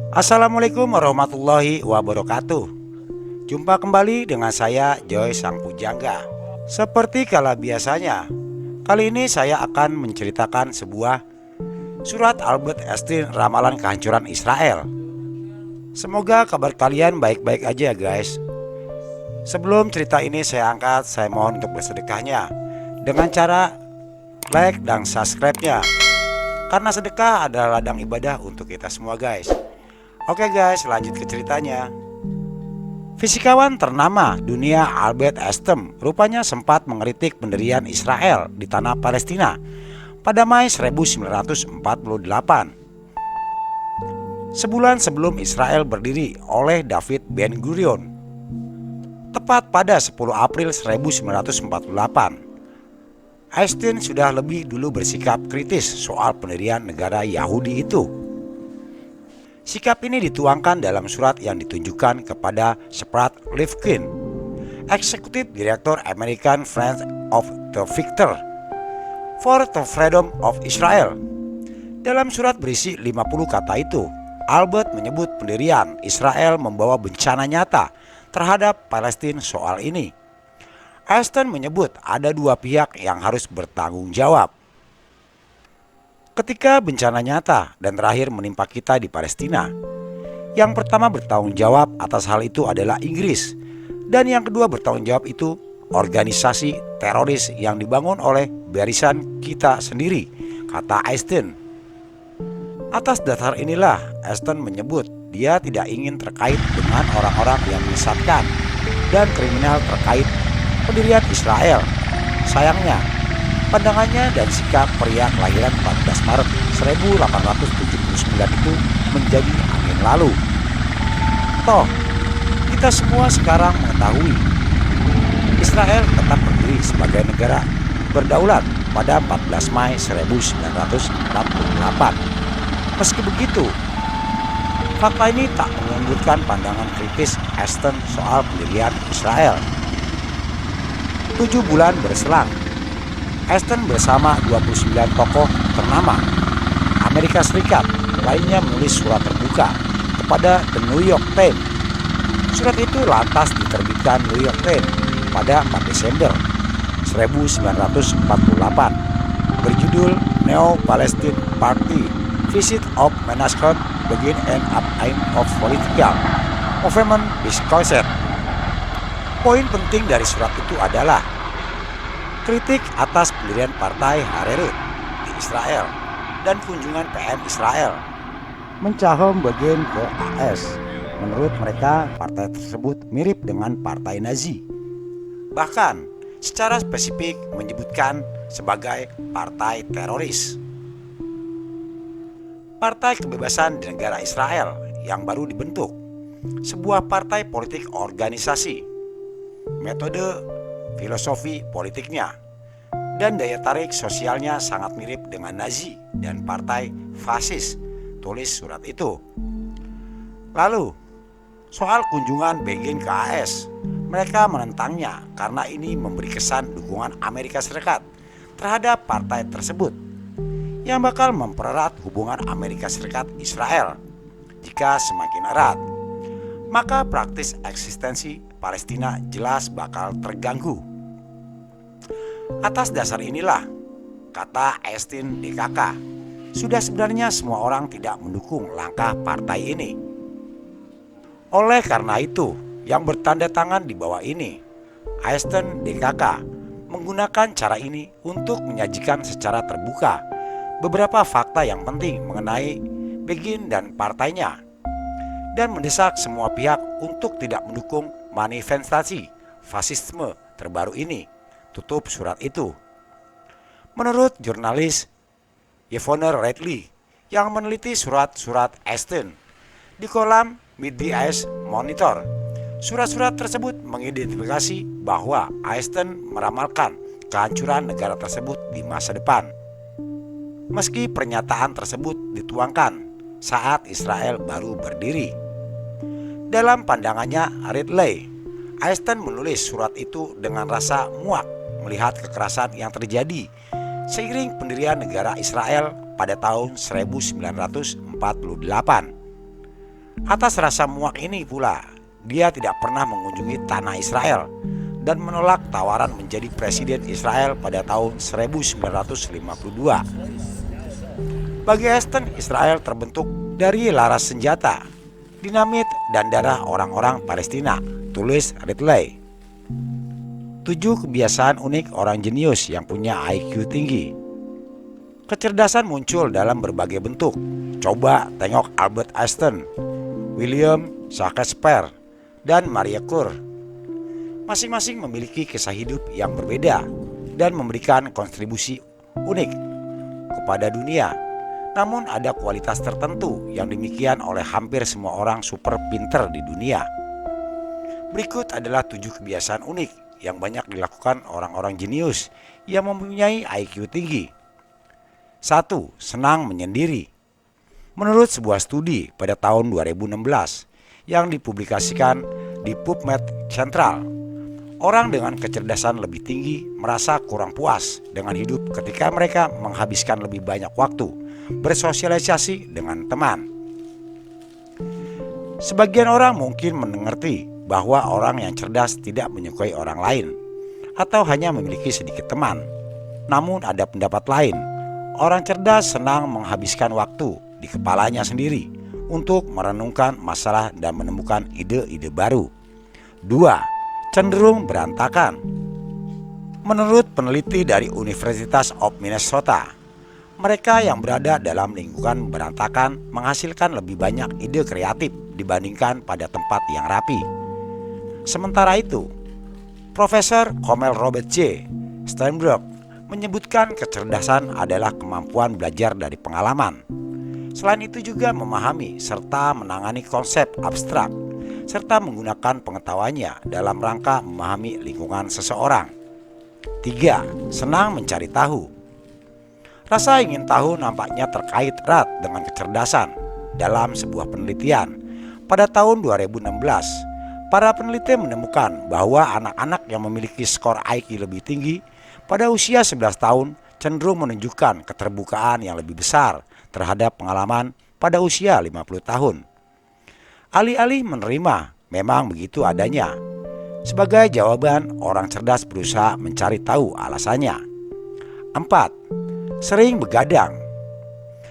Assalamualaikum warahmatullahi wabarakatuh. Jumpa kembali dengan saya Joy Sang Pujangga. Seperti kala biasanya, kali ini saya akan menceritakan sebuah surat Albert Einstein ramalan kehancuran Israel. Semoga kabar kalian baik-baik aja guys. Sebelum cerita ini saya angkat, saya mohon untuk bersedekahnya dengan cara like dan subscribe-nya, karena sedekah adalah ladang ibadah untuk kita semua guys. Oke guys, lanjut ke ceritanya. Fisikawan ternama dunia Albert Einstein rupanya sempat mengkritik pendirian Israel di tanah Palestina pada Mei 1948. Sebulan sebelum Israel berdiri oleh David Ben-Gurion, tepat pada 10 April 1948. Einstein sudah lebih dulu bersikap kritis soal pendirian negara Yahudi itu. Sikap ini dituangkan dalam surat yang ditunjukkan kepada Spratt Lifkin, Eksekutif Direktur American Friends of the Victor for the Freedom of Israel. Dalam surat berisi 50 kata itu, Albert menyebut pendirian Israel membawa bencana nyata terhadap Palestina soal ini. Einstein menyebut ada dua pihak yang harus bertanggung jawab ketika bencana nyata dan terakhir menimpa kita di Palestina. Yang pertama bertanggung jawab atas hal itu adalah Inggris, dan yang kedua bertanggung jawab itu organisasi teroris yang dibangun oleh barisan kita sendiri, kata Einstein. Atas dasar inilah Einstein menyebut dia tidak ingin terkait dengan orang-orang yang menyesatkan dan kriminal terkait pendirian Israel. Sayangnya, pandangannya dan sikap pria kelahiran 14 Maret 1879 itu menjadi angin lalu. Toh, kita semua sekarang mengetahui Israel tetap berdiri sebagai negara berdaulat pada 14 Mei 1948. Meski begitu, fakta ini tak mengundurkan pandangan kritis Einstein soal pendirian Israel. 7 bulan berselang, Einstein bersama 29 tokoh ternama Amerika Serikat lainnya menulis surat terbuka kepada The New York Times. Surat itu lantas diterbitkan New York Times pada 4 Desember 1948 berjudul Neo-Palestine Party Visit of Manuscript Begin and End of Political Movement Discussion. Poin penting dari surat itu adalah kritik atas pendirian Partai Harerut di Israel dan kunjungan PM Israel mencaham bagian ke AS. Menurut mereka, partai tersebut mirip dengan partai Nazi. Bahkan secara spesifik menyebutkan sebagai partai teroris. Partai Kebebasan di Negara Israel yang baru dibentuk, sebuah partai politik organisasi, metode filosofi politiknya dan daya tarik sosialnya sangat mirip dengan Nazi dan partai fasis, tulis surat itu. Lalu, soal kunjungan Begin ke AS, mereka menentangnya karena ini memberi kesan dukungan Amerika Serikat terhadap partai tersebut yang bakal mempererat hubungan Amerika Serikat Israel. Jika semakin erat, maka praktis eksistensi Palestina jelas bakal terganggu. Atas dasar inilah, kata Einstein DKK, sudah sebenarnya semua orang tidak mendukung langkah partai ini. Oleh karena itu, yang bertanda tangan di bawah ini, Einstein DKK menggunakan cara ini untuk menyajikan secara terbuka beberapa fakta yang penting mengenai Begin dan partainya, dan mendesak semua pihak untuk tidak mendukung manifestasi fasisme terbaru ini, tutup surat itu. Menurut jurnalis Yvonne Redley yang meneliti surat-surat Einstein di kolam Meet the Ice Monitor, surat-surat tersebut mengidentifikasi bahwa Einstein meramalkan kehancuran negara tersebut di masa depan. Meski pernyataan tersebut dituangkan saat Israel baru berdiri. Dalam pandangannya Ridley, Einstein menulis surat itu dengan rasa muak melihat kekerasan yang terjadi seiring pendirian negara Israel pada tahun 1948. Atas rasa muak ini pula, dia tidak pernah mengunjungi tanah Israel dan menolak tawaran menjadi presiden Israel pada tahun 1952. Bagi Esten, Israel terbentuk dari laras senjata, dinamit, dan darah orang-orang Palestina, tulis Ridley. 7 kebiasaan unik orang jenius yang punya IQ tinggi. Kecerdasan muncul dalam berbagai bentuk. Coba tengok Albert Einstein, William Shakespeare, dan Marie Curie. Masing-masing memiliki kisah hidup yang berbeda dan memberikan kontribusi unik kepada dunia. Namun ada kualitas tertentu yang demikian oleh hampir semua orang super pinter di dunia. Berikut adalah 7 kebiasaan unik yang banyak dilakukan orang-orang jenius yang mempunyai IQ tinggi. 1. Senang menyendiri. Menurut sebuah studi pada tahun 2016 yang dipublikasikan di PubMed Central, orang dengan kecerdasan lebih tinggi merasa kurang puas dengan hidup ketika mereka menghabiskan lebih banyak waktu bersosialisasi dengan teman. Sebagian orang mungkin mengerti bahwa orang yang cerdas tidak menyukai orang lain atau hanya memiliki sedikit teman. Namun ada pendapat lain. Orang cerdas senang menghabiskan waktu di kepalanya sendiri untuk merenungkan masalah dan menemukan ide-ide baru. 2. Cenderung berantakan. Menurut peneliti dari University of Minnesota, mereka yang berada dalam lingkungan berantakan menghasilkan lebih banyak ide kreatif dibandingkan pada tempat yang rapi. Sementara itu, Profesor Comel Robert J. Steinberg menyebutkan kecerdasan adalah kemampuan belajar dari pengalaman. Selain itu juga memahami serta menangani konsep abstrak, serta menggunakan pengetahuannya dalam rangka memahami lingkungan seseorang. 3. Senang mencari tahu. Rasa ingin tahu nampaknya terkait erat dengan kecerdasan. Dalam sebuah penelitian pada tahun 2016, para peneliti menemukan bahwa anak-anak yang memiliki skor IQ lebih tinggi pada usia 11 tahun cenderung menunjukkan keterbukaan yang lebih besar terhadap pengalaman pada usia 50 tahun. Alih-alih menerima memang begitu adanya. Sebagai jawaban, orang cerdas berusaha mencari tahu alasannya. 4. Sering begadang.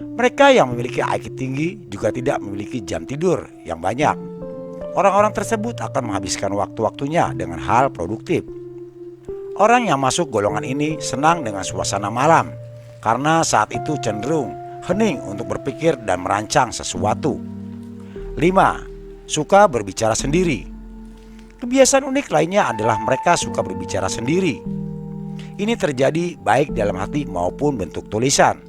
Mereka yang memiliki IQ tinggi juga tidak memiliki jam tidur yang banyak. Orang-orang tersebut akan menghabiskan waktu-waktunya dengan hal produktif. Orang yang masuk golongan ini senang dengan suasana malam karena saat itu cenderung hening untuk berpikir dan merancang sesuatu. 5. Suka berbicara sendiri. Kebiasaan unik lainnya adalah mereka suka berbicara sendiri. Ini terjadi baik dalam hati maupun bentuk tulisan.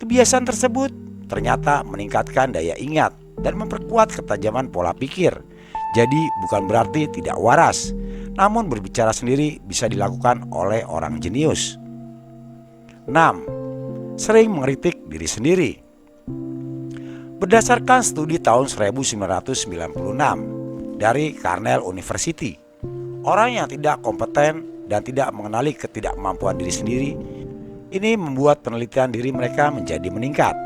Kebiasaan tersebut ternyata meningkatkan daya ingat dan memperkuat ketajaman pola pikir. Jadi bukan berarti tidak waras, namun berbicara sendiri bisa dilakukan oleh orang jenius. 6. Sering mengkritik diri sendiri. Berdasarkan studi tahun 1996 dari Cornell University, orang yang tidak kompeten dan tidak mengenali ketidakmampuan diri sendiri ini membuat penelitian diri mereka menjadi meningkat.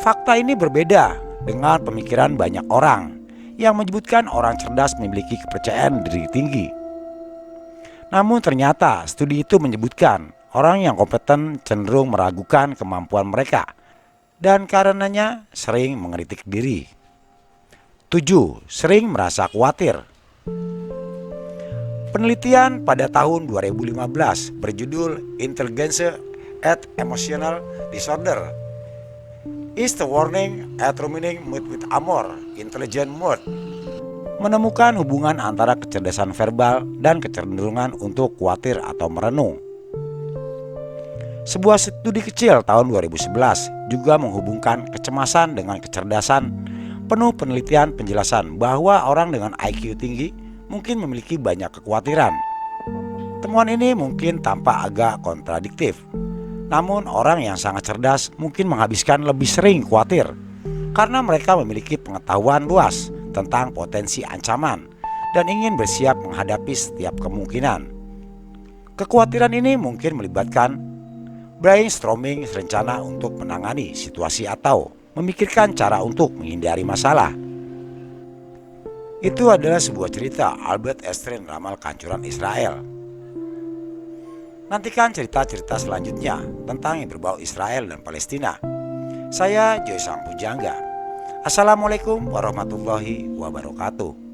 Fakta ini berbeda dengan pemikiran banyak orang yang menyebutkan orang cerdas memiliki kepercayaan diri tinggi. Namun ternyata studi itu menyebutkan orang yang kompeten cenderung meragukan kemampuan mereka dan karenanya sering mengkritik diri. 7. Sering merasa khawatir. Penelitian pada tahun 2015 berjudul Intelligence and Emotional Disorder Is the Warning at Ruminating Mood with Amor Intelligent Mood menemukan hubungan antara kecerdasan verbal dan kecenderungan untuk khawatir atau merenung. Sebuah studi kecil tahun 2011 juga menghubungkan kecemasan dengan kecerdasan. Penuh penelitian penjelasan bahwa orang dengan IQ tinggi mungkin memiliki banyak kekhawatiran. Temuan ini mungkin tampak agak kontradiktif. Namun orang yang sangat cerdas mungkin menghabiskan lebih sering khawatir karena mereka memiliki pengetahuan luas tentang potensi ancaman dan ingin bersiap menghadapi setiap kemungkinan. Kekhawatiran ini mungkin melibatkan brainstorming rencana untuk menangani situasi atau memikirkan cara untuk menghindari masalah. Itu adalah sebuah cerita Albert Einstein ramal kehancuran Israel. Nantikan cerita-cerita selanjutnya tentang yang berbau Israel dan Palestina. Saya Joy Sampujangga. Assalamualaikum warahmatullahi wabarakatuh.